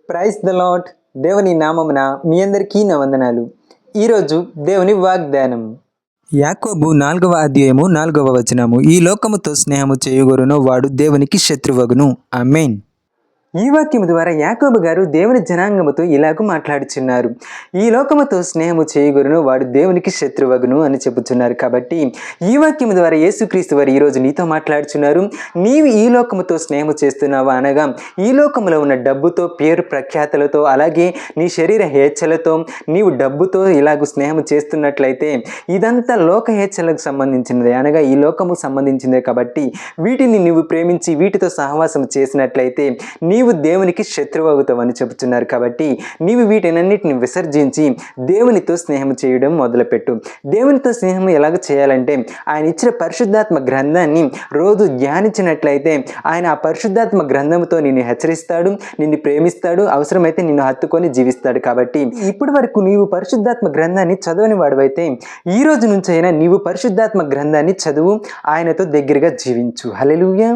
Praise the lord. దేవుని నామమున మీ అందరికీ నా వందనాలు. ఈరోజు దేవుని వాగ్దానం యాకోబు 4వ అధ్యాయము 4వ వచనము. ఈ లోకముతో స్నేహము చేయుగోరును వాడు దేవునికి శత్రువగును. ఆమేన్. ఈ వాక్యము ద్వారా యాకోబు గారు దేవుని జనాంగముతో ఇలాగూ మాట్లాడుచున్నారు. ఈ లోకముతో స్నేహము చేయగురును వాడు దేవునికి శత్రువగును అని చెబుతున్నారు. కాబట్టి ఈ వాక్యము ద్వారా యేసుక్రీస్తు వారు ఈరోజు నీతో మాట్లాడుచున్నారు. నీవు ఈ లోకముతో స్నేహము చేస్తున్నావా అనగా ఈ లోకములో ఉన్న డబ్బుతో, పేరు ప్రఖ్యాతలతో, అలాగే నీ శరీర హేచ్ఛలతో నీవు డబ్బుతో ఇలాగ స్నేహము చేస్తున్నట్లయితే ఇదంతా లోక హేచ్ఛలకు సంబంధించినదే, అనగా ఈ లోకము సంబంధించిందే. కాబట్టి వీటిని నీవు ప్రేమించి వీటితో సహవాసం చేసినట్లయితే నీవు దేవునికి శత్రువు అవుతావని చెబుతున్నారు. కాబట్టి నీవు వీటినన్నిటిని విసర్జించి దేవునితో స్నేహం చేయడం మొదలుపెట్టు. దేవునితో స్నేహం ఎలాగ చేయాలంటే ఆయన ఇచ్చిన పరిశుద్ధాత్మ గ్రంథాన్ని రోజు ధ్యానించినట్లయితే ఆయన ఆ పరిశుద్ధాత్మ గ్రంథంతో నిన్ను హెచ్చరిస్తాడు, నిన్ను ప్రేమిస్తాడు, అవసరమైతే నిన్ను హత్తుకొని జీవిస్తాడు. కాబట్టి ఇప్పటి వరకు నీవు పరిశుద్ధాత్మ గ్రంథాన్ని చదవని వాడివైతే ఈ రోజు నుంచైనా నీవు పరిశుద్ధాత్మ గ్రంథాన్ని చదువు, ఆయనతో దగ్గరగా జీవించు. హల్లెలూయా.